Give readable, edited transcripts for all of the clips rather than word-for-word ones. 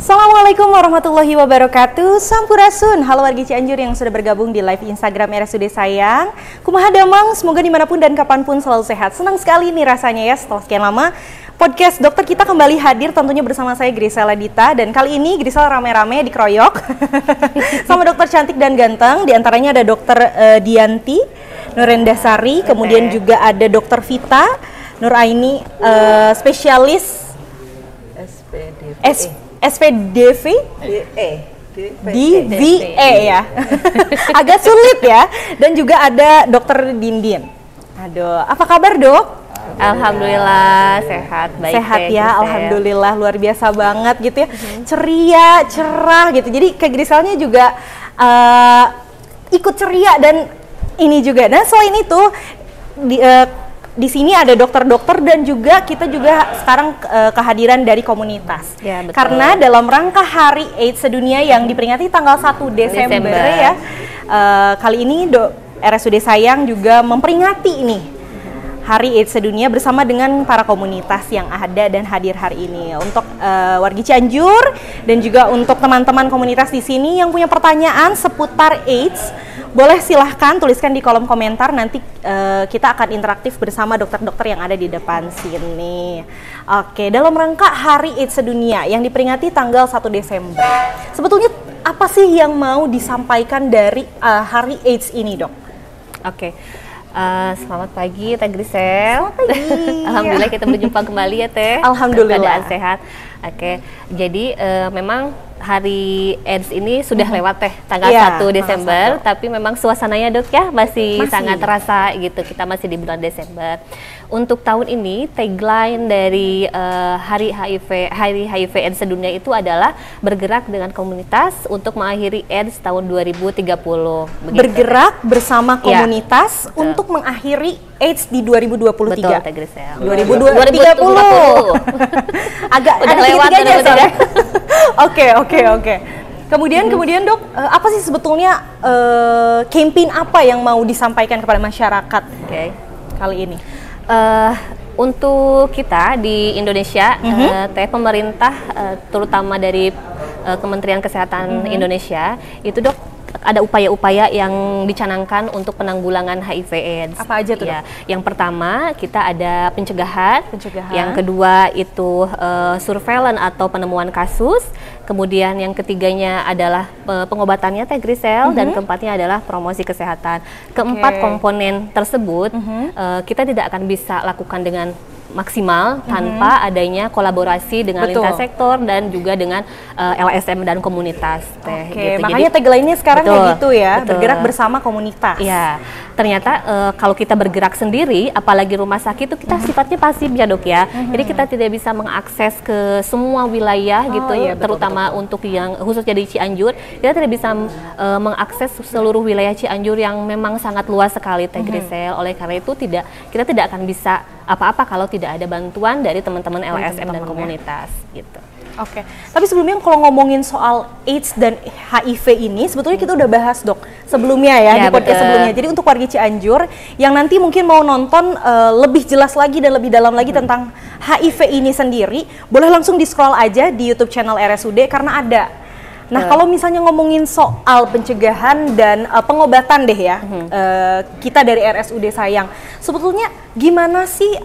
Assalamualaikum warahmatullahi wabarakatuh. Sampurasun. Halo wargi Cianjur yang sudah bergabung di live Instagram RSUD Sayang. Kumaha damang, semoga dimanapun dan kapanpun selalu sehat. Senang sekali nih rasanya ya setelah sekian lama podcast dokter kita kembali hadir tentunya bersama saya Grisela Dita. Dan kali ini Grisela rame-rame dikeroyok sama dokter cantik dan ganteng. Di antaranya ada dokter Dianti Nurendasari, kemudian juga ada dokter Vita Nuraini, spesialis SPDV DVE ya. Agak sulit ya. Dan juga ada dokter Dindin. Aduh, apa kabar dok? Alhamdulillah sehat, baik. Sehat ya, alhamdulillah, luar biasa banget gitu ya. Ceria, cerah gitu. Jadi Kak Griselnya juga ikut ceria dan ini juga. Nah selain itu di sini ada dokter-dokter dan juga kita juga sekarang kehadiran dari komunitas. Ya, betul. Karena dalam rangka Hari AIDS Sedunia yang diperingati tanggal 1 Desember ya. Kali ini RSUD Sayang juga memperingati ini Hari AIDS Sedunia bersama dengan para komunitas yang ada dan hadir hari ini. Untuk wargi Cianjur dan juga untuk teman-teman komunitas di sini yang punya pertanyaan seputar AIDS, boleh silahkan tuliskan di kolom komentar, nanti kita akan interaktif bersama dokter-dokter yang ada di depan sini. Oke, dalam rangka Hari AIDS Sedunia yang diperingati tanggal 1 Desember, sebetulnya apa sih yang mau disampaikan dari Hari AIDS ini, dok? Oke, selamat pagi Teh Grisel. Selamat pagi. Alhamdulillah kita berjumpa kembali ya Teh. Alhamdulillah. Keadaan sehat. Oke, jadi memang Hari AIDS ini sudah lewat Teh, tanggal 1 Desember, tapi memang suasananya dok ya masih sangat terasa gitu, kita masih di bulan Desember. Untuk tahun ini tagline dari Hari HIV AIDS Sedunia itu adalah bergerak dengan komunitas untuk mengakhiri AIDS tahun 2030. Begitu. Bergerak bersama komunitas untuk mengakhiri AIDS di 2023. Betul, Teh Grisel. 2030. Agak ada lewat tiga-tiganya. Oke. Kemudian dok, apa sih sebetulnya campaign apa yang mau disampaikan kepada masyarakat kali ini? Untuk kita di Indonesia, Teh, pemerintah terutama dari Kementerian Kesehatan Indonesia itu dok, ada upaya-upaya yang dicanangkan untuk penanggulangan HIV/AIDS. Apa aja tuh? Ya, yang pertama kita ada pencegahan. Yang kedua itu surveillance atau penemuan kasus. Kemudian yang ketiganya adalah pengobatannya Teh Grisel, dan keempatnya adalah promosi kesehatan. Keempat komponen tersebut kita tidak akan bisa lakukan dengan maksimal tanpa adanya kolaborasi dengan lintas sektor dan juga dengan LSM dan komunitas. Gitu. Makanya tagline-nya sekarang kayak gitu ya, bergerak bersama komunitas. Ya, ternyata kalau kita bergerak sendiri, apalagi rumah sakit itu kita sifatnya pasif ya dok ya. Jadi kita tidak bisa mengakses ke semua wilayah gitu, terutama untuk yang khususnya di Cianjur, kita tidak bisa mengakses seluruh wilayah Cianjur yang memang sangat luas sekali Teh Grisel. Oleh karena itu kita tidak akan bisa apa-apa kalau tidak ada bantuan dari teman-teman LSM dan komunitas gitu. Oke, tapi sebelumnya kalau ngomongin soal AIDS dan HIV ini, sebetulnya kita udah bahas dok sebelumnya ya di podcast sebelumnya. Jadi untuk warga Cianjur yang nanti mungkin mau nonton lebih jelas lagi dan lebih dalam lagi tentang HIV ini sendiri, boleh langsung di scroll aja di YouTube channel RSUD karena ada. Nah kalau misalnya ngomongin soal pencegahan dan pengobatan deh ya, kita dari RSUD Sayang, sebetulnya gimana sih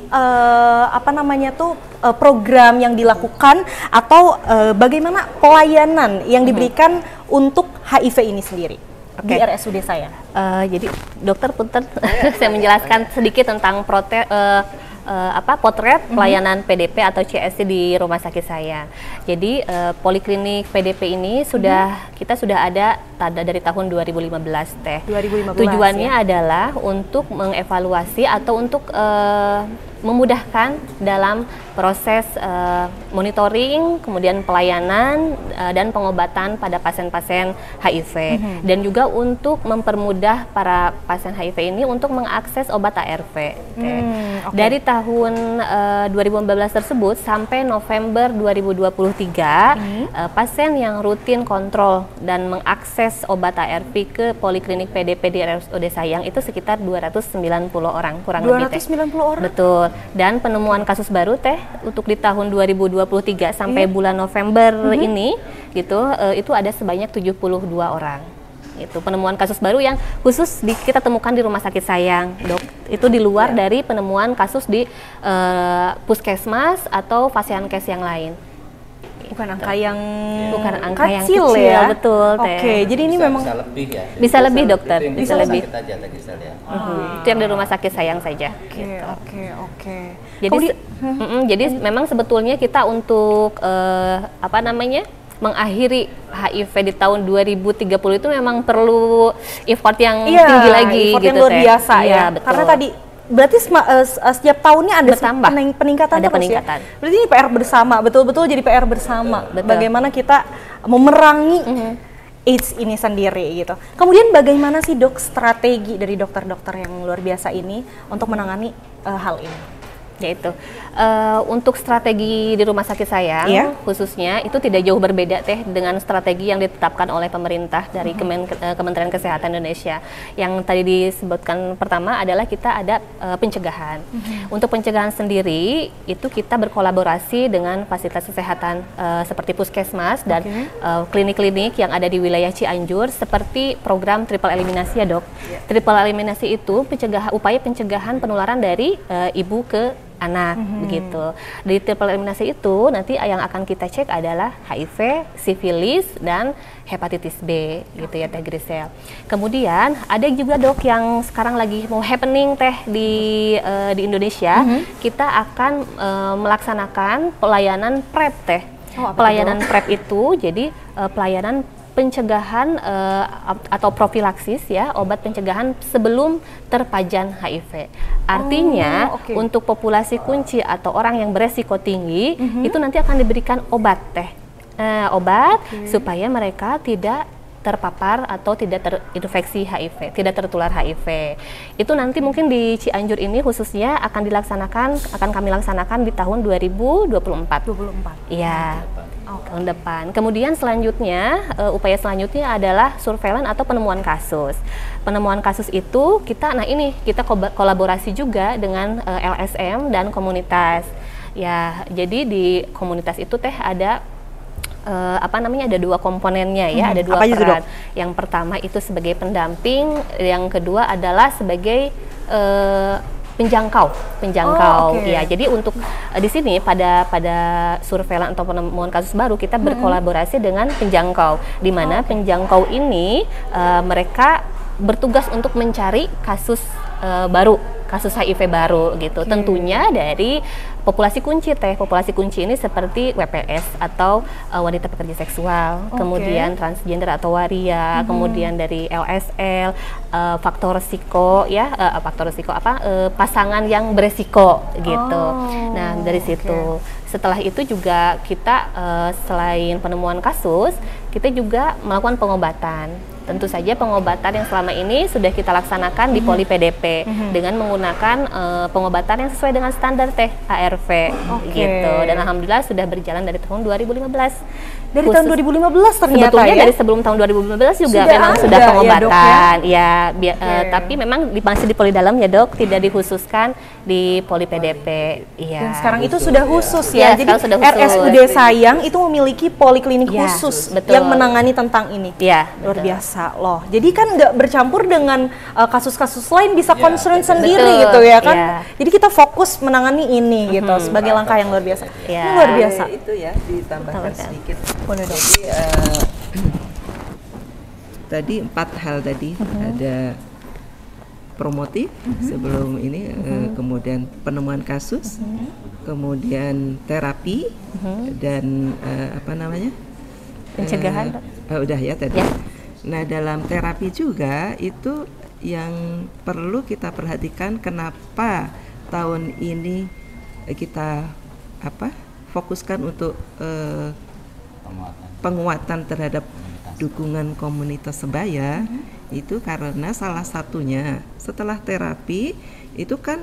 program yang dilakukan atau bagaimana pelayanan yang diberikan untuk HIV ini sendiri di RSUD Sayang? Jadi dokter punten, saya menjelaskan sedikit tentang potret pelayanan PDP atau CSC di rumah sakit saya. Jadi poliklinik PDP ini kita sudah ada dari tahun 2015 Teh. 2015. Tujuannya adalah untuk mengevaluasi atau untuk memudahkan dalam proses monitoring, kemudian pelayanan dan pengobatan pada pasien-pasien HIV, dan juga untuk mempermudah para pasien HIV ini untuk mengakses obat ARV. Dari tahun 2015 tersebut sampai November 2023, pasien yang rutin kontrol dan mengakses obat ARV ke poliklinik PDP di RSUD Sayang itu sekitar 290 orang kurang lebih. 290 orang? Betul. Dan penemuan kasus baru teh untuk di tahun 2023 sampai bulan November ini gitu itu ada sebanyak 72 orang. Itu penemuan kasus baru yang khusus kita temukan di Rumah Sakit Sayang, Dok. Itu di luar dari penemuan kasus di puskesmas atau Fasiankes yang lain. Bukan angka yang kecil ya, betul. Oke, jadi ini memang bisa lebih ya. Bisa lebih, dokter. Bisa lebih. Aja, tadi saya lihat. Itu yang di Rumah Sakit Sayang saja. Oke. Jadi memang sebetulnya kita untuk mengakhiri HIV di tahun 2030 itu memang perlu effort yang tinggi lagi effort gitu, yang luar biasa ya. Betul. Karena tadi berarti setiap tahunnya ada peningkatan ada terus peningkatan. Ya. Berarti ini PR bersama, betul-betul jadi PR bersama. Betul. Bagaimana kita memerangi AIDS ini sendiri gitu. Kemudian bagaimana sih Dok strategi dari dokter-dokter yang luar biasa ini untuk menangani hal ini? Yaitu untuk strategi di Rumah Sakit Sayang khususnya itu tidak jauh berbeda dengan strategi yang ditetapkan oleh pemerintah dari Kementerian Kesehatan Indonesia. Yang tadi disebutkan pertama adalah kita ada pencegahan. Untuk pencegahan sendiri itu kita berkolaborasi dengan fasilitas kesehatan seperti puskesmas dan klinik-klinik yang ada di wilayah Cianjur seperti program triple eliminasi ya, Dok. Triple eliminasi itu upaya pencegahan penularan dari ibu ke anak begitu. Di triple eliminasi itu nanti yang akan kita cek adalah HIV, sifilis dan hepatitis B gitu ya Teh Grisel. Kemudian ada juga Dok yang sekarang lagi mau happening di Indonesia. Kita akan melaksanakan pelayanan PrEP Teh. Pelayanan PrEP itu jadi pelayanan pencegahan atau profilaksis ya, obat pencegahan sebelum terpajan HIV. Artinya untuk populasi kunci atau orang yang beresiko tinggi itu nanti akan diberikan obat Teh. Supaya mereka tidak terpapar atau tidak terinfeksi HIV, tidak tertular HIV. Itu nanti mungkin di Cianjur ini khususnya akan kami laksanakan di tahun 2024. Iya. Tahun depan. Kemudian selanjutnya, upaya selanjutnya adalah surveillance atau penemuan kasus. Penemuan kasus itu kita kolaborasi juga dengan LSM dan komunitas. Ya, jadi di komunitas itu ada ada 2 komponennya ya, ada 2 peran. Yang pertama itu sebagai pendamping, yang kedua adalah sebagai penjangkau ya. Jadi untuk di sini pada surveillance atau penemuan kasus baru kita berkolaborasi dengan penjangkau, di mana penjangkau ini mereka bertugas untuk mencari kasus kasus HIV baru gitu. Tentunya dari populasi kunci populasi kunci ini seperti WPS atau wanita pekerja seksual, kemudian transgender atau waria, kemudian dari LSL, faktor risiko ya, pasangan yang beresiko gitu. Nah, dari situ. Setelah itu juga kita selain penemuan kasus, kita juga melakukan pengobatan. Tentu saja pengobatan yang selama ini sudah kita laksanakan di Poli PDP dengan menggunakan pengobatan yang sesuai dengan standar ARV gitu. Dan alhamdulillah sudah berjalan dari tahun 2015. Dari tahun 2015 ternyata sebetulnya ya? Dari sebelum tahun 2015 juga memang sudah pengobatan ya, tapi memang masih di Poli Dalam ya Dok, tidak dikhususkan di Poli PDP ya. Dan sekarang itu sudah khusus ya, jadi sudah khusus. RSUD Sayang itu memiliki poliklinik khusus yang menangani tentang ini. Luar biasa loh, jadi kan nggak bercampur dengan kasus-kasus lain, bisa concern sendiri gitu ya kan. Jadi kita fokus menangani ini gitu sebagai langkah yang luar biasa. Ini luar biasa. Itu ya ditambahkan sedikit. Jadi tadi 4 hal tadi, ada promotif sebelum ini, kemudian penemuan kasus, kemudian terapi, dan pencegahan. Udah ya tadi. Nah, dalam terapi juga itu yang perlu kita perhatikan, kenapa tahun ini kita fokuskan untuk penguatan terhadap dukungan komunitas sebaya, itu karena salah satunya setelah terapi itu kan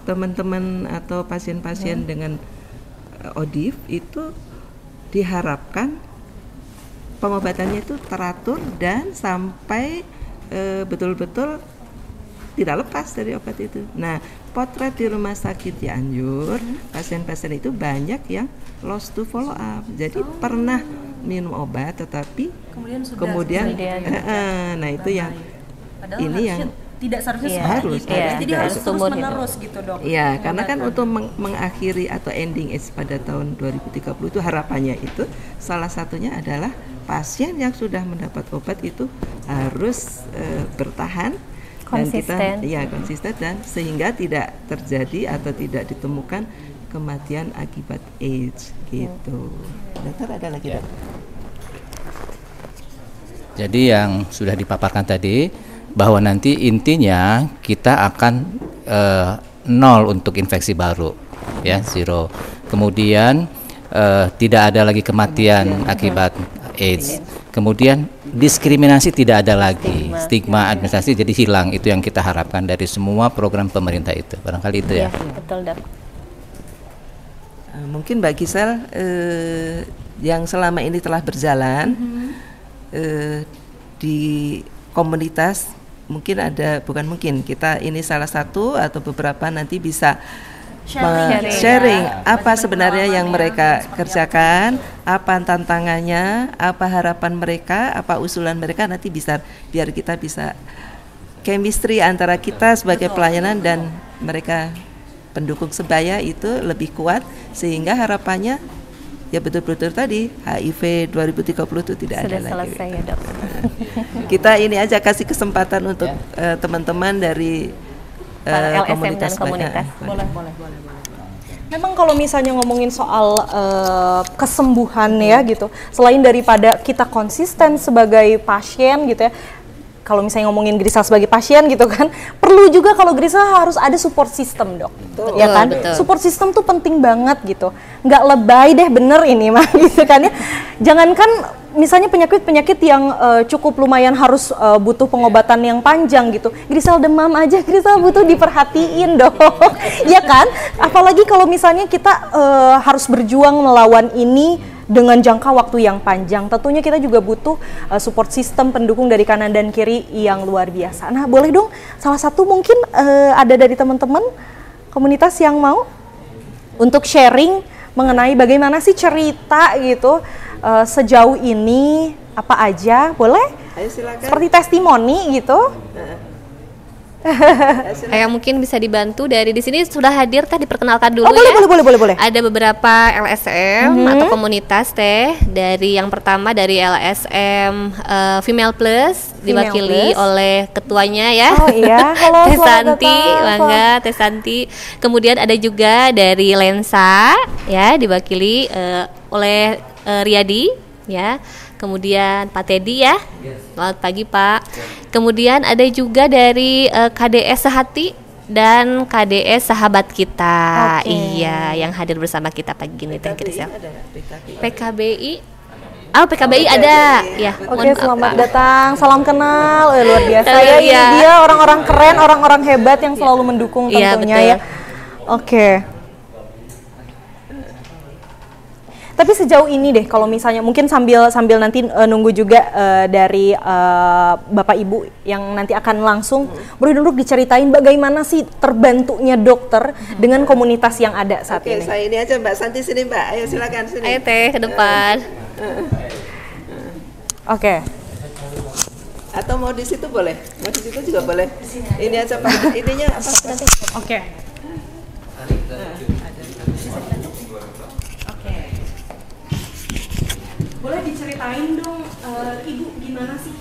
teman-teman atau pasien-pasien dengan ODIF itu diharapkan pengobatannya itu teratur dan sampai betul-betul tidak lepas dari obat itu. Nah, potret di rumah sakit Cianjur, pasien-pasien itu banyak yang lost to follow up. Jadi pernah minum obat tetapi kemudian nah itu yang padahal ini yang tidak seharusnya harus, seperti itu. Jadi harus terus seumur menerus gitu, Dok. Iya, karena kan untuk mengakhiri atau ending AIDS pada tahun 2030 itu harapannya itu salah satunya adalah pasien yang sudah mendapat obat itu harus bertahan konsisten. dan kita konsisten dan sehingga tidak terjadi atau tidak ditemukan kematian akibat AIDS gitu. Dokter ada lagi, Dok? Jadi yang sudah dipaparkan tadi bahwa nanti intinya kita akan nol untuk infeksi baru, ya, zero. Kemudian tidak ada lagi kematian akibat AIDS. Kemudian diskriminasi tidak ada lagi, stigma administrasi jadi hilang. Itu yang kita harapkan dari semua program pemerintah itu. Barangkali itu ya. Betul, Dok. Mungkin Mbak Gisel yang selama ini telah berjalan di komunitas, mungkin ada, bukan mungkin, kita ini salah satu atau beberapa nanti bisa sharing apa sebenarnya yang mereka kerjakan, apa tantangannya, apa harapan mereka, apa usulan mereka, nanti bisa biar kita bisa chemistry antara kita sebagai pelayanan dan mereka pendukung sebaya itu lebih kuat sehingga harapannya ya betul-betul tadi HIV 2030 itu tidak Sudah ada lagi. selesai ya, Dok. Kita ini aja kasih kesempatan untuk teman-teman dari LSM komunitas dan komunitas. Boleh. Memang kalau misalnya ngomongin soal kesembuhan ya gitu, selain daripada kita konsisten sebagai pasien gitu ya, kalau misalnya ngomongin Grisel sebagai pasien gitu kan, perlu juga kalau Grisel harus ada support system, Dok. Betul, ya kan? betul. Support system tuh penting banget gitu. Nggak lebay deh bener ini mah gitu kan ya. Jangankan misalnya penyakit-penyakit yang cukup lumayan harus butuh pengobatan yang panjang gitu. Grisel demam aja, Grisel butuh diperhatiin, Dok. Ya kan? Apalagi kalau misalnya kita harus berjuang melawan ini dengan jangka waktu yang panjang, tentunya kita juga butuh support system pendukung dari kanan dan kiri yang luar biasa. Nah, boleh dong salah satu mungkin ada dari teman-teman komunitas yang mau untuk sharing mengenai bagaimana sih cerita gitu sejauh ini, apa aja, boleh? Ayo silakan. Seperti testimoni gitu. Kayak mungkin bisa dibantu dari di sini sudah hadir teh, diperkenalkan dulu Oh, boleh. Ada beberapa LSM atau komunitas teh. Dari yang pertama dari LSM Female Plus diwakili oleh ketuanya ya. Oh iya, halo. Teh Santi, bangga Teh Santi. Kemudian ada juga dari Lensa ya, diwakili oleh Riyadi ya. Kemudian Pak Teddy ya, selamat pagi Pak. Kemudian ada juga dari KDS Sehati dan KDS Sahabat Kita. Iya, yang hadir bersama kita pagi ini Teh Grisel. PKBI, PKBI ada ya. Oke, selamat datang, salam kenal, luar biasa ya. Ini Iya. dia orang-orang keren, orang-orang hebat yang selalu mendukung Iya, tentunya betul. ya. Oke. Tapi sejauh ini deh, kalau misalnya mungkin sambil nanti nunggu juga dari Bapak Ibu yang nanti akan langsung, boleh dulu diceritain bagaimana sih terbantunya dokter dengan komunitas yang ada saat Oke, ini. saya ini aja Mbak Santi sini Mbak. Ayo silakan sini. Ayo Teh ke depan. Oke. Atau mau di situ boleh? Mau di situ juga boleh. Ini aja Pak. Ininya apa? Oke. Boleh diceritain dong, Ibu gimana sih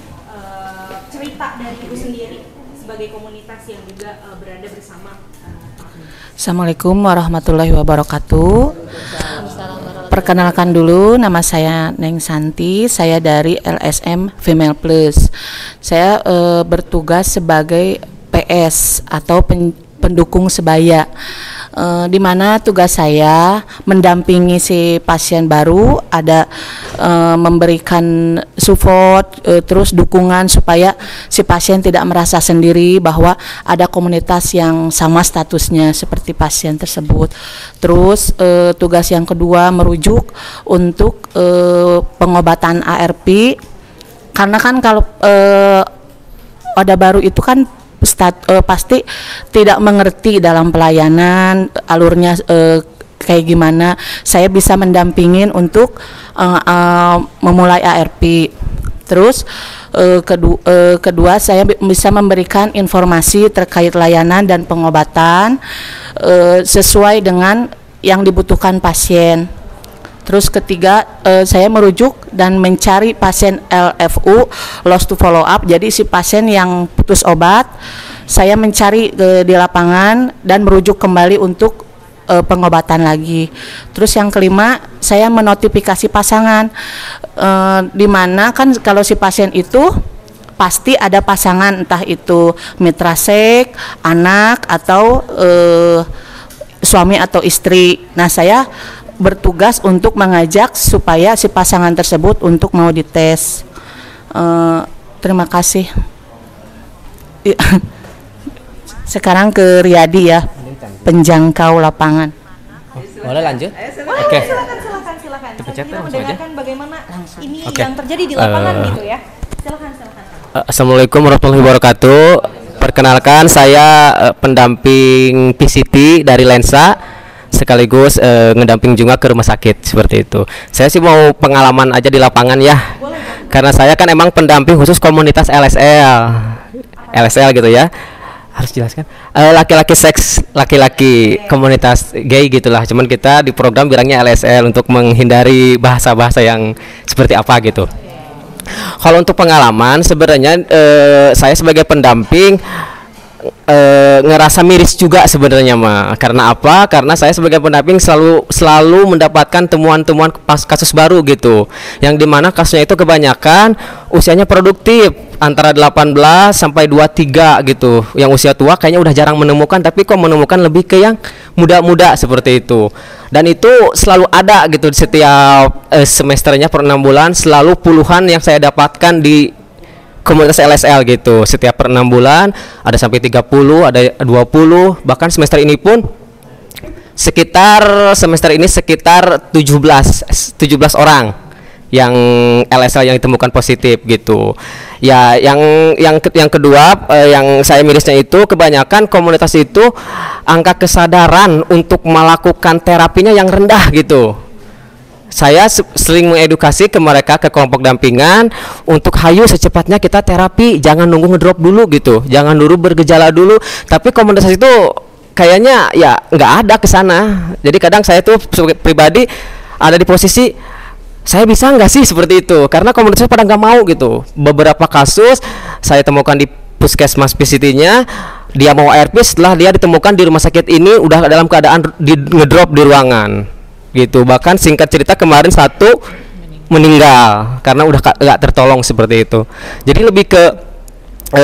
cerita dari Ibu sendiri sebagai komunitas yang juga berada bersama Assalamualaikum warahmatullahi wabarakatuh. Perkenalkan dulu, nama saya Neng Santi, saya dari LSM Female Plus. Saya bertugas sebagai PS atau pendukung sebaya. Di mana tugas saya mendampingi si pasien baru, ada memberikan support, terus dukungan supaya si pasien tidak merasa sendiri bahwa ada komunitas yang sama statusnya seperti pasien tersebut. Terus tugas yang kedua merujuk untuk pengobatan ARP, karena kan kalau oda baru itu kan pasti tidak mengerti dalam pelayanan alurnya kayak gimana. Saya bisa mendampingin untuk memulai ARP. Terus kedua saya bisa memberikan informasi terkait layanan dan pengobatan sesuai dengan yang dibutuhkan pasien. Terus ketiga, saya merujuk dan mencari pasien LFU, lost to follow up. Jadi si pasien yang putus obat, saya mencari di lapangan dan merujuk kembali untuk pengobatan lagi. Terus yang kelima, saya menotifikasi pasangan, di mana kan kalau si pasien itu pasti ada pasangan, entah itu mitra seks, anak atau suami atau istri. Nah, saya bertugas untuk mengajak supaya si pasangan tersebut untuk mau dites. Terima kasih. Sekarang ke Riyadi ya, penjangkau lapangan. Boleh lanjut? Oke. Silakan. Kita mendengarkan bagaimana ini yang terjadi di lapangan gitu ya. Silakan. Assalamualaikum warahmatullahi wabarakatuh. Perkenalkan, saya pendamping PCT dari Lensa, sekaligus ngedamping juga ke rumah sakit seperti itu. Saya sih mau pengalaman aja di lapangan ya. Karena saya kan emang pendamping khusus komunitas LSL gitu ya. Harus jelaskan laki-laki seks, laki-laki komunitas gay gitulah. Cuman kita di program bilangnya LSL untuk menghindari bahasa-bahasa yang seperti apa gitu. Kalau untuk pengalaman sebenarnya saya sebagai pendamping ngerasa miris juga sebenarnya mah. Karena apa? Karena saya sebagai pendamping selalu mendapatkan temuan-temuan kasus baru gitu. Yang dimana kasusnya itu kebanyakan usianya produktif antara 18 sampai 23 gitu. Yang usia tua kayaknya udah jarang menemukan, tapi kok menemukan lebih ke yang muda-muda seperti itu. Dan itu selalu ada gitu di setiap semesternya per 6 bulan, selalu puluhan yang saya dapatkan di komunitas LSL gitu. Setiap per 6 bulan ada sampai 30, ada 20, bahkan semester ini pun sekitar 17 orang yang LSL yang ditemukan positif gitu. Ya, yang kedua yang saya mirisnya itu kebanyakan komunitas itu angka kesadaran untuk melakukan terapinya yang rendah gitu. Saya sering mengedukasi ke mereka, ke kelompok dampingan untuk hayu secepatnya kita terapi, jangan nunggu ngedrop dulu gitu, jangan dulu bergejala dulu. Tapi komunitas itu kayaknya ya nggak ada ke sana. Jadi kadang saya tuh pribadi ada di posisi saya bisa nggak sih seperti itu, karena komunitasnya pada nggak mau gitu. Beberapa kasus saya temukan di puskesmas PCT-nya, dia mau ARP setelah dia ditemukan di rumah sakit ini udah dalam keadaan ngedrop di ruangan gitu. Bahkan singkat cerita kemarin satu meninggal karena udah nggak tertolong seperti itu. Jadi lebih ke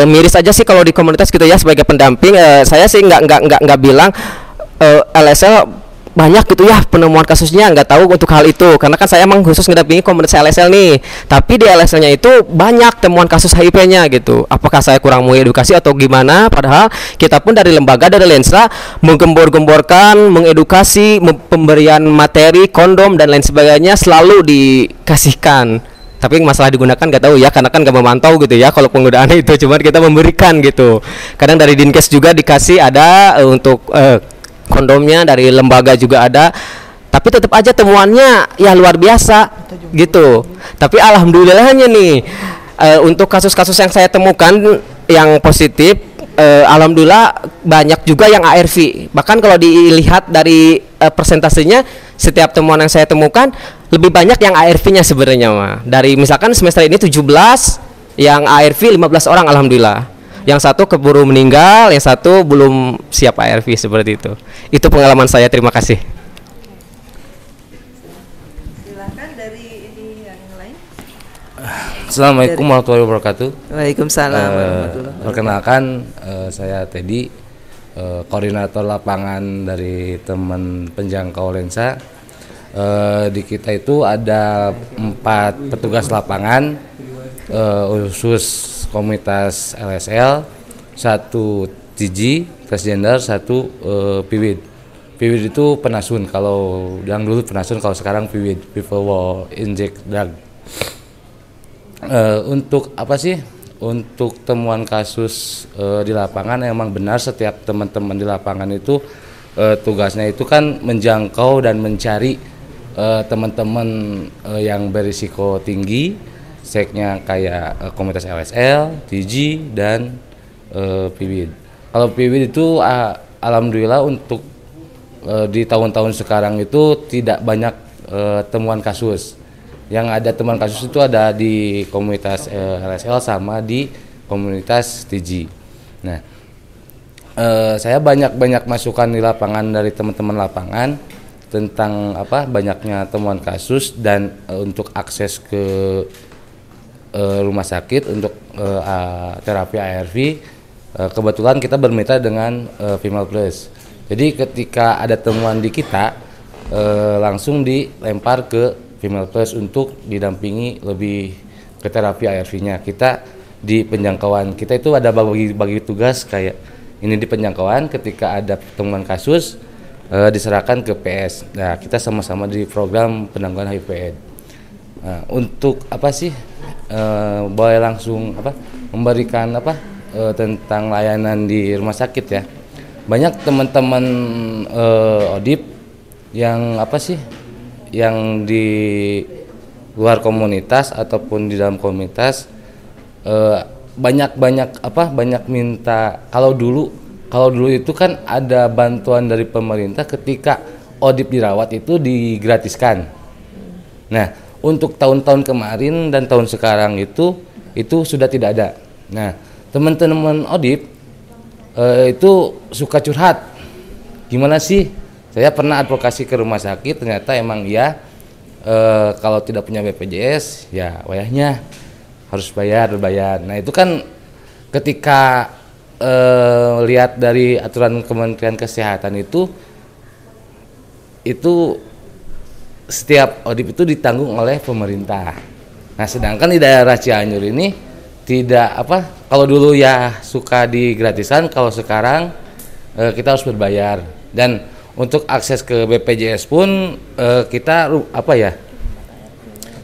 miris aja sih kalau di komunitas gitu ya. Sebagai pendamping saya sih nggak bilang LSL banyak gitu ya penemuan kasusnya, nggak tahu untuk hal itu, karena kan saya emang khusus ngedampingi komunitas LSL nih. Tapi di LSL-nya itu banyak temuan kasus HIV-nya gitu. Apakah saya kurang mengedukasi atau gimana? Padahal kita pun dari lembaga, dari Lensa menggembor-gemborkan, mengedukasi, pemberian materi, kondom dan lain sebagainya selalu dikasihkan. Tapi masalah digunakan nggak tahu ya, karena kan nggak memantau gitu ya kalau penggunaannya itu, cuma kita memberikan gitu. Kadang dari Dinkes juga dikasih ada untuk kondomnya, dari lembaga juga ada, tapi tetap aja temuannya ya luar biasa gitu. Tapi alhamdulillahnya nih untuk kasus-kasus yang saya temukan yang positif, alhamdulillah banyak juga yang ARV. Bahkan kalau dilihat dari persentasenya, setiap temuan yang saya temukan lebih banyak yang ARV-nya sebenarnya mah. Dari misalkan semester ini 17, yang ARV 15 orang alhamdulillah. Yang satu keburu meninggal, yang satu belum siap ARV seperti itu. Itu pengalaman saya, terima kasih. Silakan dari ini yang lain. Assalamualaikum warahmatullahi wabarakatuh. Waalaikumsalam warahmatullahi wabarakatuh. Perkenalkan, saya Teddy, koordinator lapangan dari teman penjangkau Lensa. Di kita itu ada 4 petugas lapangan khusus komunitas LSL, 1 TG transgender, 1 PIWID. PIWID itu penasun, kalau yang dulu penasun, kalau sekarang PIWID, people will inject drug. Untuk apa sih untuk temuan kasus di lapangan emang benar setiap teman-teman di lapangan itu tugasnya itu kan menjangkau dan mencari teman-teman yang berisiko tinggi, seknya kayak komunitas LSL, TG dan PIWID. Kalau PIWID itu alhamdulillah untuk di tahun-tahun sekarang itu tidak banyak temuan kasus. Yang ada temuan kasus itu ada di komunitas LSL sama di komunitas TG. Nah, saya banyak masukan di lapangan dari teman-teman lapangan tentang banyaknya temuan kasus dan untuk akses ke rumah sakit untuk terapi ARV. Kebetulan kita bermitra dengan Female Plus. Jadi ketika ada temuan di kita langsung dilempar ke Female Plus untuk didampingi lebih ke terapi ARV-nya. Kita di penjangkauan kita itu ada bagi tugas kayak ini di penjangkauan ketika ada temuan kasus diserahkan ke PS. Nah, kita sama-sama di program penanggulangan HIV/AIDS. Nah, untuk boleh langsung memberikan tentang layanan di rumah sakit ya. Banyak teman-teman ODIP yang yang di luar komunitas ataupun di dalam komunitas banyak minta. Kalau dulu itu kan ada bantuan dari pemerintah ketika ODIP dirawat itu digratiskan. Nah, untuk tahun-tahun kemarin dan tahun sekarang itu sudah tidak ada. Nah, teman-teman ODIP itu suka curhat, gimana sih, saya pernah advokasi ke rumah sakit, ternyata emang kalau tidak punya BPJS ya wayahnya harus bayar. Nah itu kan ketika lihat dari aturan Kementerian Kesehatan itu setiap ODIP itu ditanggung oleh pemerintah. Nah sedangkan di daerah Cianjur ini tidak kalau dulu ya suka digratisan, kalau sekarang kita harus berbayar. Dan untuk akses ke BPJS pun kita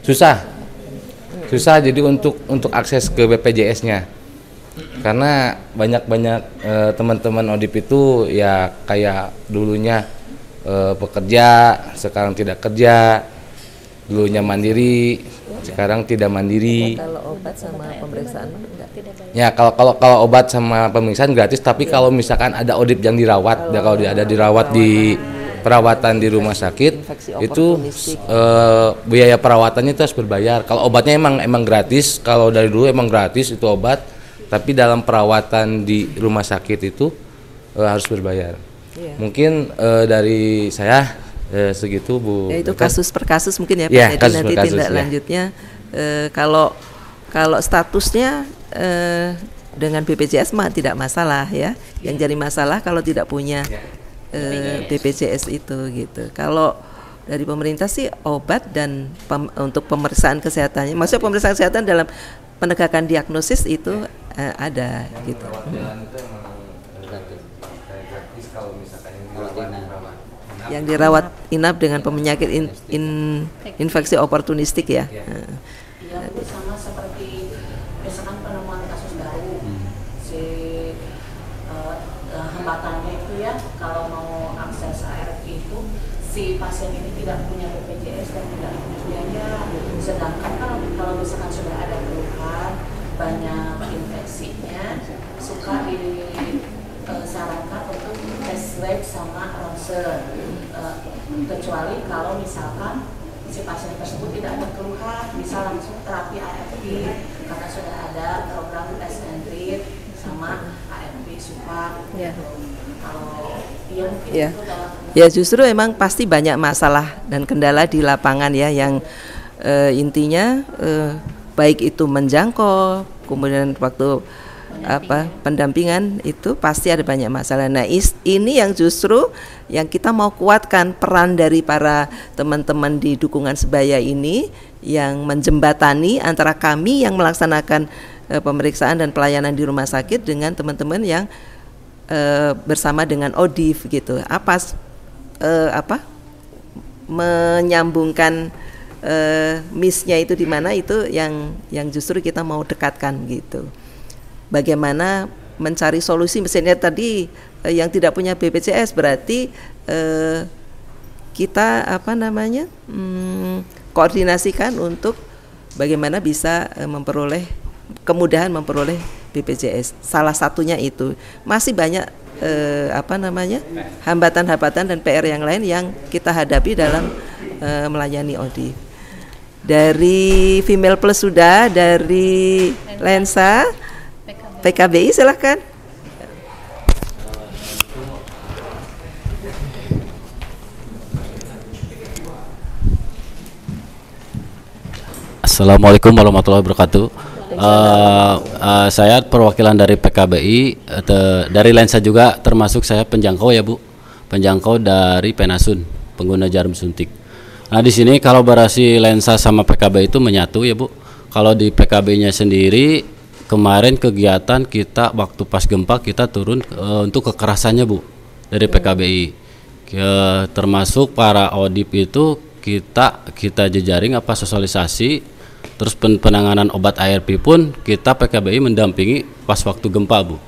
susah jadi untuk akses ke BPJS-nya. Karena banyak teman-teman ODIP itu ya kayak dulunya bekerja, sekarang tidak kerja, dulunya mandiri, sekarang tidak mandiri. Kalau obat sama pemeriksaan enggak? Ya kalau obat sama pemeriksaan gratis, tapi kalau misalkan ada ODIP yang dirawat, kalau dia ada dirawat di perawatan di rumah sakit, itu biaya perawatannya itu harus berbayar. Kalau obatnya emang gratis, kalau dari dulu emang gratis itu obat, tapi dalam perawatan di rumah sakit itu harus berbayar. Mungkin dari saya segitu Bu. Ya, itu kasus per kasus mungkin ya Pak. Jadi nanti tindak lanjutnya kalau statusnya dengan BPJS mah tidak masalah ya. Yang jadi masalah kalau tidak punya BPJS itu gitu. Kalau dari pemerintah sih obat dan untuk pemeriksaan kesehatannya, maksudnya pemeriksaan kesehatan dalam penegakan diagnosis itu ada gitu. Yang dirawat inap dengan penyakit infeksi oportunistik ya. Ya, sama seperti misalkan penemuan kasus baru, hambatannya itu ya kalau mau akses ARV itu si pasien ini tidak punya BPJS dan tidak punya biaya. Sedangkan kalau misalkan sudah ada keluhan banyak infeksinya, suka disarankan untuk tes lab sama ronsen. Kecuali kalau misalkan si pasien tersebut tidak ada keluhan, bisa langsung terapi ARV karena sudah ada program tes and treat sama ARV support. Kalau mungkin itu dalam ya justru emang pasti banyak masalah dan kendala di lapangan ya yang intinya baik itu menjangkau, kemudian waktu pendampingan itu pasti ada banyak masalah. Nah ini yang justru yang kita mau kuatkan peran dari para teman-teman di dukungan sebaya ini yang menjembatani antara kami yang melaksanakan pemeriksaan dan pelayanan di rumah sakit dengan teman-teman yang bersama dengan ODIF gitu. Menyambungkan miss-nya itu di mana, itu yang justru kita mau dekatkan gitu. bagaimana mencari solusi. Misalnya tadi yang tidak punya BPJS berarti kita koordinasikan untuk bagaimana bisa kemudahan memperoleh BPJS. Salah satunya itu. Masih banyak hambatan-hambatan dan PR yang lain yang kita hadapi dalam melayani ODIF. Dari Female Plus sudah, dari Lensa, PKBI silahkan. Assalamualaikum warahmatullahi wabarakatuh. Saya perwakilan dari PKBI, dari Lensa juga, termasuk saya penjangkau ya Bu, penjangkau dari Penasun, pengguna jarum suntik. Nah di sini kalau kolaborasi Lensa sama PKBI itu menyatu ya Bu. Kalau di PKBI-nya sendiri kemarin kegiatan kita waktu pas gempa kita turun untuk kekerasannya Bu dari PKBI, termasuk para ODIP itu kita jejaring sosialisasi. Terus penanganan obat ARP pun kita PKBI mendampingi pas waktu gempa Bu.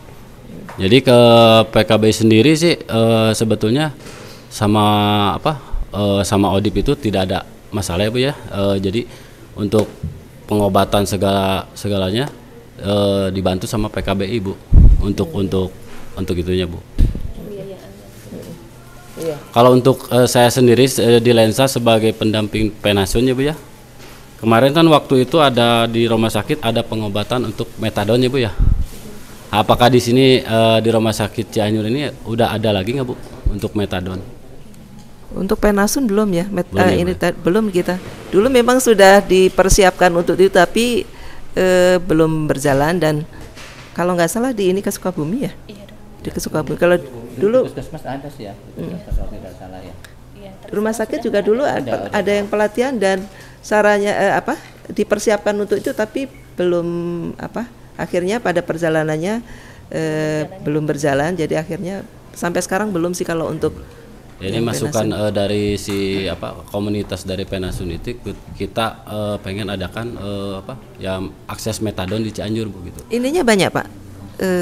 Jadi ke PKBI sendiri sih sebetulnya sama sama ODIP itu tidak ada masalah ya Bu ya. Jadi untuk pengobatan segalanya dibantu sama PKBI Bu untuk itunya Bu. Kalau untuk saya sendiri di Lensa sebagai pendamping Penasun ya Bu ya. Kemarin kan waktu itu ada di rumah sakit ada pengobatan untuk metadon ya Bu ya. Apakah di sini di rumah sakit Cianjur ini udah ada lagi nggak Bu untuk metadon? Untuk Penasun belum ya, belum kita. Dulu memang sudah dipersiapkan untuk itu tapi belum berjalan, dan kalau nggak salah di ini ke Sukabumi ya. Iya. Di Sukabumi. Kalau dulu Puskesmas ada sih ya. Puskesmas kalau tidak salah ya. Rumah sakit juga dulu ada yang pelatihan dan saranya dipersiapkan untuk itu, tapi belum akhirnya pada perjalanannya belum berjalan, jadi akhirnya sampai sekarang belum sih kalau untuk ini masukan dari komunitas dari Penasun itu kita pengen adakan yang akses metadon di Cianjur Bu gitu. Ininya banyak Pak.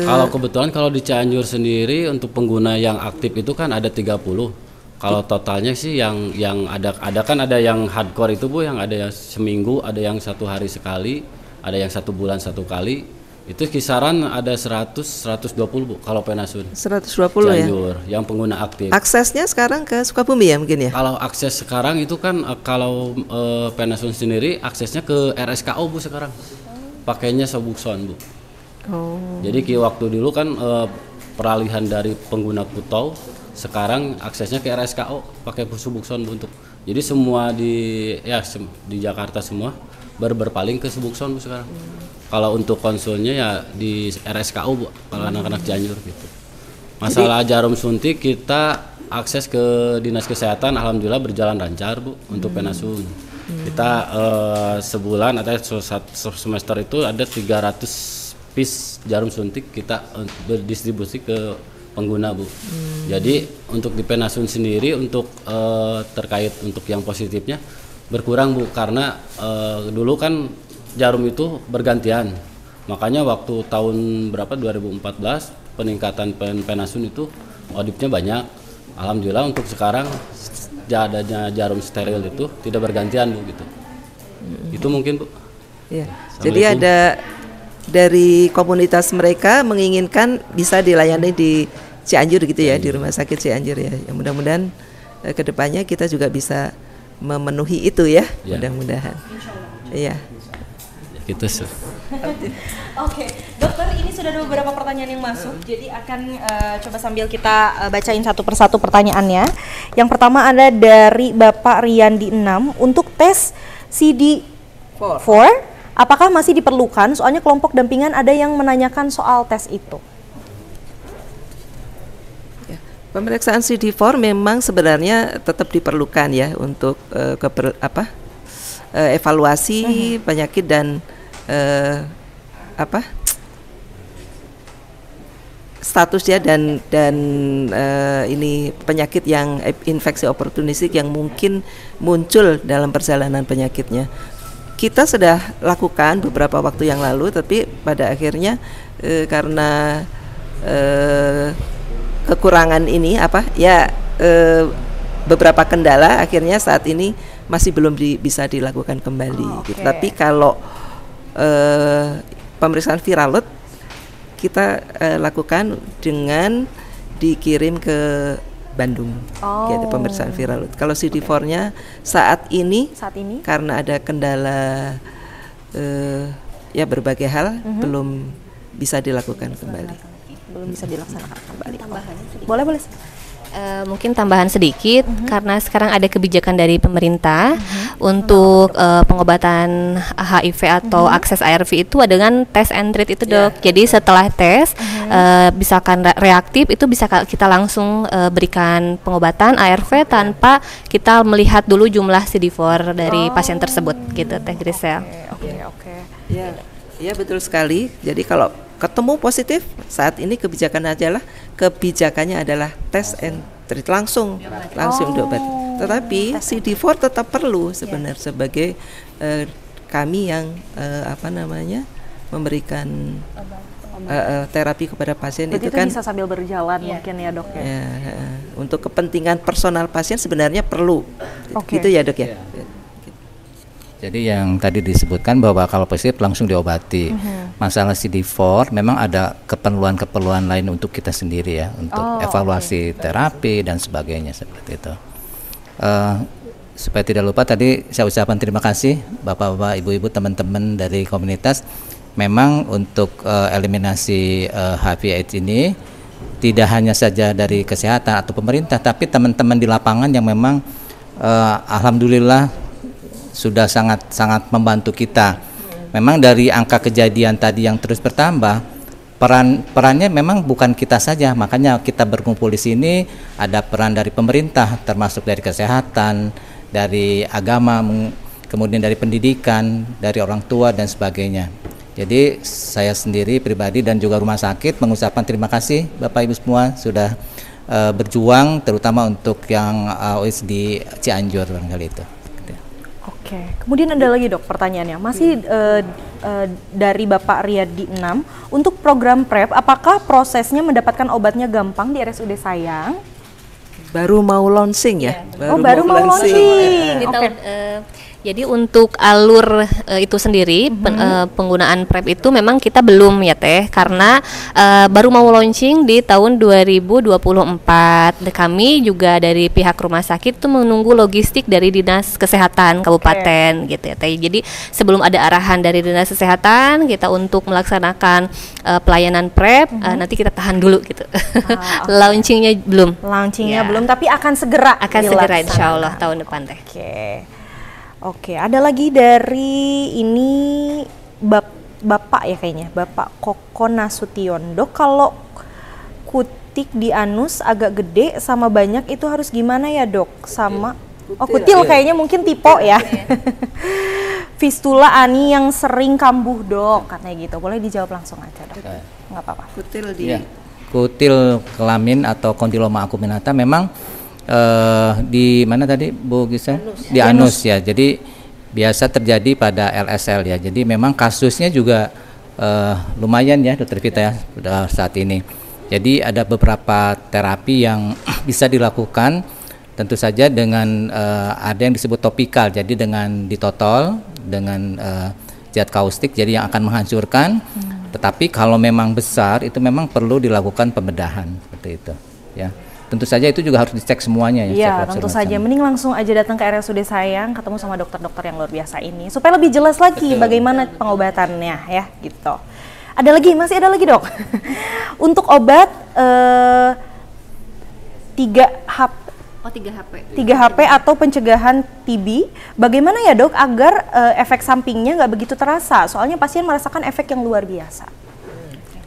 Kalau kebetulan kalau di Cianjur sendiri untuk pengguna yang aktif itu kan ada 30. Kalau totalnya sih yang ada kan ada yang hardcore itu Bu, yang ada yang seminggu, ada yang 1 hari sekali, ada yang 1 bulan 1 kali. Itu kisaran ada 100-120 Bu kalau Penasun. 120 Cianjur, ya. Yang pengguna aktif. Aksesnya sekarang ke Sukabumi ya mungkin ya? Kalau akses sekarang itu kan kalau Penasun sendiri aksesnya ke RSKO Bu sekarang. Pakainya Subuxon Bu. Oh. Jadi waktu dulu kan peralihan dari pengguna Kutau, sekarang aksesnya ke RSKO pakai Subuxon Bu untuk. Jadi semua di Jakarta semua berpaling ke Subuxon Bu sekarang. Kalau untuk konsulnya ya di RSKO Bu, kalau anak-anak Cianjur gitu. Masalah jarum suntik kita akses ke Dinas Kesehatan alhamdulillah berjalan lancar Bu untuk Penasun. Kita sebulan atau semester itu ada 300 piece jarum suntik kita berdistribusi ke pengguna Bu. Jadi untuk di Penasun sendiri untuk terkait untuk yang positifnya berkurang Bu, karena dulu kan jarum itu bergantian. Makanya waktu tahun 2014 peningkatan Penasun itu ODIP-nya banyak. Alhamdulillah untuk sekarang adanya jarum steril itu tidak bergantian Bu gitu. Itu mungkin Bu. Ya. Jadi ada dari komunitas mereka menginginkan bisa dilayani di Cianjur gitu ya, di Rumah Sakit Cianjur ya. Yang mudah-mudahan kedepannya kita juga bisa memenuhi itu ya, mudah-mudahan. Iya. Gitu sih. Oke, dokter, ini sudah ada beberapa pertanyaan yang masuk, jadi akan coba sambil kita bacain satu persatu pertanyaannya. Yang pertama ada dari Bapak Riyandi 6, untuk tes CD4 apakah masih diperlukan? Soalnya kelompok dampingan ada yang menanyakan soal tes itu. Pemeriksaan CD4 memang sebenarnya tetap diperlukan ya untuk evaluasi penyakit dan statusnya dan ini penyakit yang infeksi oportunistik yang mungkin muncul dalam perjalanan penyakitnya. kita sudah lakukan beberapa waktu yang lalu, tapi pada akhirnya karena kekurangan ini beberapa kendala, akhirnya saat ini masih belum bisa dilakukan kembali. Gitu. Tapi kalau pemeriksaan viral load kita lakukan dengan dikirim ke Bandung, gitu, pemeriksaan viral load. Kalau CD4-nya saat ini karena ada kendala berbagai hal belum bisa dilakukan kembali. Belum bisa dilaksanakan kembali. Boleh. Mungkin tambahan sedikit karena sekarang ada kebijakan dari pemerintah untuk pengobatan HIV atau akses ARV itu dengan tes and treat itu, Dok. Jadi setelah tes misalkan reaktif itu bisa kita langsung berikan pengobatan ARV tanpa kita melihat dulu jumlah CD4 dari pasien tersebut gitu, Teh Grisel. Oke. Ya betul sekali. Jadi kalau ketemu positif, saat ini kebijakannya adalah tes and treat langsung diobati. Tetapi CD4 tetap perlu sebenarnya sebagai kami yang memberikan terapi kepada pasien. Berarti itu kan bisa sambil berjalan mungkin ya, Dok ya. Untuk kepentingan personal pasien sebenarnya perlu. Gitu ya, Dok ya. Jadi yang tadi disebutkan bahwa kalau positif langsung diobati. Masalah CD4 memang ada keperluan lain untuk kita sendiri ya, untuk evaluasi terapi dan sebagainya seperti itu. Supaya tidak lupa tadi saya ucapkan terima kasih Bapak-bapak, Ibu-ibu, teman-teman dari komunitas. Memang untuk eliminasi HIV/AIDS ini tidak hanya saja dari kesehatan atau pemerintah, tapi teman-teman di lapangan yang memang alhamdulillah sudah sangat membantu kita. Memang dari angka kejadian tadi yang terus bertambah, perannya memang bukan kita saja. Makanya kita berkumpul di sini, ada peran dari pemerintah, termasuk dari kesehatan, dari agama, kemudian dari pendidikan, dari orang tua dan sebagainya. Jadi saya sendiri pribadi dan juga rumah sakit mengucapkan terima kasih Bapak Ibu semua sudah berjuang, terutama untuk yang AOS di Cianjur barangkali itu. Oke, kemudian ada lagi, Dok, pertanyaannya masih dari Bapak Riyadi 6 untuk program PrEP, apakah prosesnya mendapatkan obatnya gampang di RSUD Sayang? Baru mau launching ya? Baru mau launching. Jadi untuk alur itu sendiri penggunaan PrEP itu memang kita belum ya Teh, karena baru mau launching di tahun 2024. Kami juga dari pihak rumah sakit itu menunggu logistik dari Dinas Kesehatan Kabupaten gitu ya Teh. Jadi sebelum ada arahan dari Dinas Kesehatan kita untuk melaksanakan pelayanan PrEP, nanti kita tahan dulu gitu. Launchingnya belum. Belum, tapi akan segera. Insya Allah tahun depan Teh. Oke, ada lagi dari ini Bapak ya kayaknya, Bapak Koko Nasution. Dok, kalau kutik di anus agak gede sama banyak itu harus gimana ya, Dok? Sama kutil kayaknya mungkin tipe ya. Fistula ani yang sering kambuh, Dok, katanya gitu. Boleh dijawab langsung aja, Dok. Nggak apa-apa. Kutil kelamin atau kondiloma acuminata memang di mana tadi Bu Gisel? Di anus ya. Jadi biasa terjadi pada LSL ya. Jadi memang kasusnya juga lumayan ya, Dokter Vita ya saat ini. Jadi ada beberapa terapi yang bisa dilakukan, tentu saja dengan ada yang disebut topikal. Jadi dengan ditotol dengan zat kaustik, jadi yang akan menghancurkan. Tetapi kalau memang besar itu memang perlu dilakukan pembedahan seperti itu ya. Tentu saja itu juga harus dicek semuanya ya. Iya, tentu saja. Mending langsung aja datang ke RSUD Sayang, ketemu sama dokter-dokter yang luar biasa ini supaya lebih jelas lagi bagaimana pengobatannya ya, gitu. Masih ada lagi, Dok. Untuk obat 3HP atau pencegahan TB, bagaimana ya, Dok, agar efek sampingnya nggak begitu terasa? Soalnya pasien merasakan efek yang luar biasa.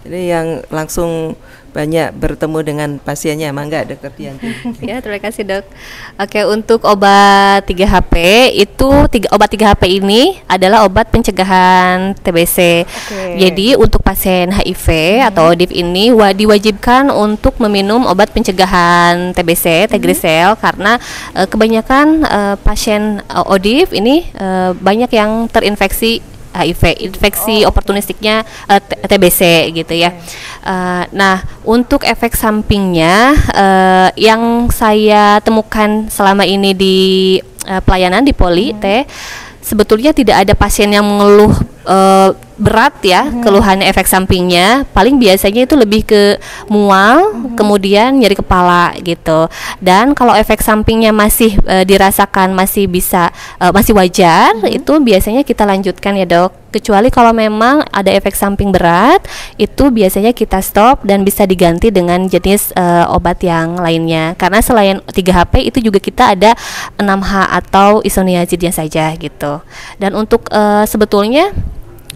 Ini yang langsung banyak bertemu dengan pasiennya, mangga Dokter Dianti. Ya, terima kasih Dok. Oke, untuk obat 3HP itu obat 3HP ini adalah obat pencegahan TBC. Jadi untuk pasien HIV atau ODIF ini diwajibkan untuk meminum obat pencegahan TBC, Tegrisel, karena kebanyakan pasien ODIF ini banyak yang terinfeksi HIV, infeksi oportunistiknya TBC gitu ya. Nah, untuk efek sampingnya yang saya temukan selama ini di pelayanan di Poli Teh, sebetulnya tidak ada pasien yang mengeluh berat ya, keluhan efek sampingnya. Paling biasanya itu lebih ke mual, kemudian nyeri kepala gitu. Dan kalau efek sampingnya masih dirasakan masih wajar, itu biasanya kita lanjutkan ya Dok. Kecuali kalau memang ada efek samping berat, itu biasanya kita stop dan bisa diganti dengan jenis obat yang lainnya. Karena selain 3HP itu juga kita ada 6H atau isoniazidnya saja gitu. Dan untuk sebetulnya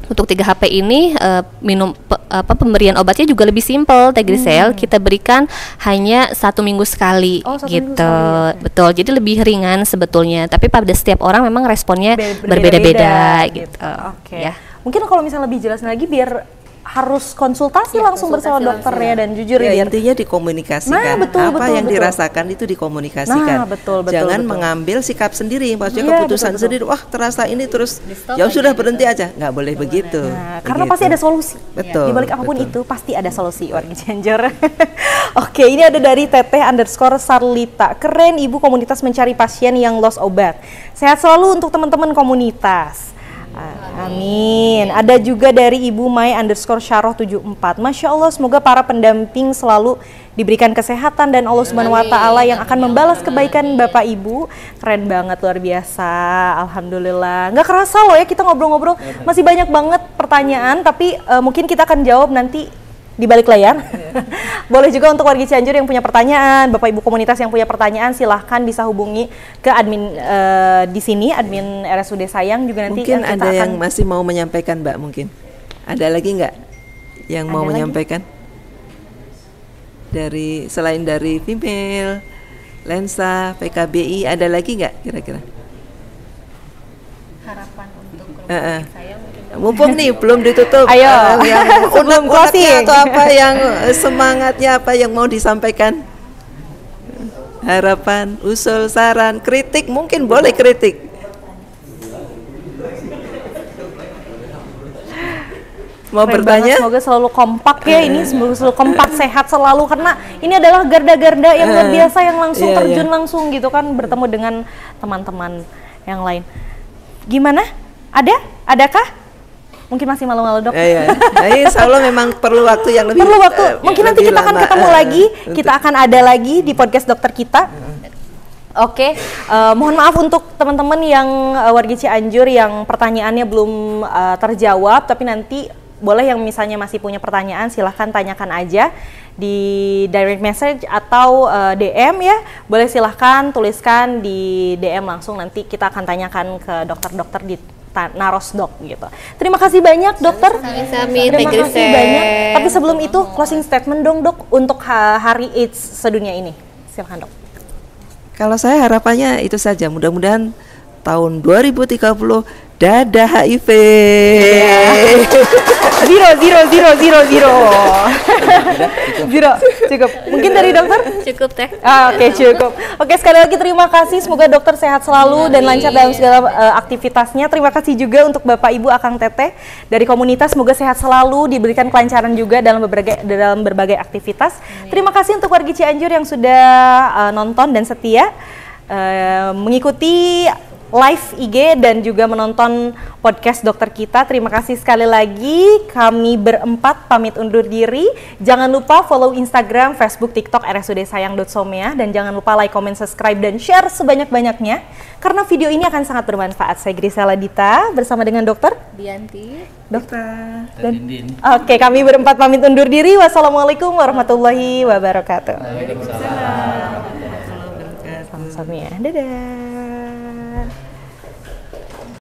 untuk 3HP ini pemberian obatnya juga lebih simpel. Tegrisel kita berikan hanya 1 minggu sekali gitu. Betul, jadi lebih ringan sebetulnya. Tapi pada setiap orang memang responnya berbeda-beda gitu. Oke. Ya. Mungkin kalau misalnya lebih jelas lagi biar harus konsultasi langsung bersama dokter ya, dan jujur ya, intinya dikomunikasikan. Apa yang dirasakan itu dikomunikasikan. Jangan mengambil sikap sendiri, maksudnya keputusan sendiri. Wah, terasa ini terus ya sudah berhenti aja. Nggak boleh begitu. Karena pasti ada solusi. Betul. Di balik apapun itu pasti ada solusi, warga Cianjur. Oke, ini ada dari Teteh_Sarlita. Keren, Ibu komunitas mencari pasien yang lost obat. Sehat selalu untuk teman-teman komunitas. Amin. Ada juga dari Ibu Mai_Syaroh74. Masya Allah, semoga para pendamping selalu diberikan kesehatan dan Allah Subhanahu Wa Taala yang akan membalas kebaikan Bapak Ibu. Keren banget, luar biasa. Alhamdulillah. Nggak kerasa loh ya kita ngobrol-ngobrol. Masih banyak banget pertanyaan, tapi mungkin kita akan jawab nanti di balik layar. Boleh juga untuk warga Cianjur yang punya pertanyaan, Bapak Ibu komunitas yang punya pertanyaan, silahkan bisa hubungi ke admin di sini, admin RSUD Sayang juga nanti. Mungkin ada yang masih mau menyampaikan, Mbak, mungkin. Ada lagi nggak yang mau menyampaikan? Dari selain dari Female, Lensa, PKBI, ada lagi nggak kira-kira? Harapan untuk rumah saya mumpung nih belum ditutup. Ayo, yang sebelum closing atau apa yang semangatnya, apa yang mau disampaikan? Harapan, usul, saran, kritik, mungkin boleh kritik. Mau bertanya? Semoga selalu kompak ya, ini semoga selalu kompak, sehat selalu, karena ini adalah garda-garda yang luar biasa yang langsung terjun langsung gitu kan, bertemu dengan teman-teman yang lain. Gimana? Adakah? Mungkin masih malu-malu, Dok. Nah, insya Allah memang perlu waktu yang lebih. Perlu waktu. Mungkin nanti kita akan ketemu lagi. Kita akan ada lagi di podcast dokter kita. Oke. Mohon maaf untuk teman-teman yang warga Cianjur yang pertanyaannya belum terjawab, tapi nanti boleh yang misalnya masih punya pertanyaan, silahkan tanyakan aja di direct message atau DM ya. Boleh silahkan tuliskan di DM langsung, nanti kita akan tanyakan ke dokter-dokter di Narosdok gitu. Terima kasih banyak dokter. Terima kasih banyak. Tapi sebelum itu closing statement dong Dok untuk Hari AIDS sedunia ini. Silakan Dok. Kalau saya harapannya itu saja, mudah-mudahan tahun 2030 dadah HIV. Zero. Cukup. Mungkin dari dokter? Cukup Teh. Oke, cukup. Oke, sekali lagi terima kasih. Semoga dokter sehat selalu dan lancar dalam segala aktivitasnya. Terima kasih juga untuk Bapak Ibu Akang Teteh dari komunitas. Semoga sehat selalu, diberikan kelancaran juga dalam berbagai aktivitas. Terima kasih untuk warga Cianjur yang sudah nonton dan setia mengikuti live IG dan juga menonton podcast dokter kita. Terima kasih sekali lagi. Kami berempat pamit undur diri. Jangan lupa follow Instagram, Facebook, TikTok RSUD Sayang.Somea, dan jangan lupa like, comment, subscribe dan share sebanyak-banyaknya karena video ini akan sangat bermanfaat. Saya Grisela Dita bersama dengan dokter Dianti, dokter dan Oke, kami berempat pamit undur diri. Wassalamualaikum warahmatullahi wabarakatuh. Waalaikumsalam. Sama-sama ya. Dadah.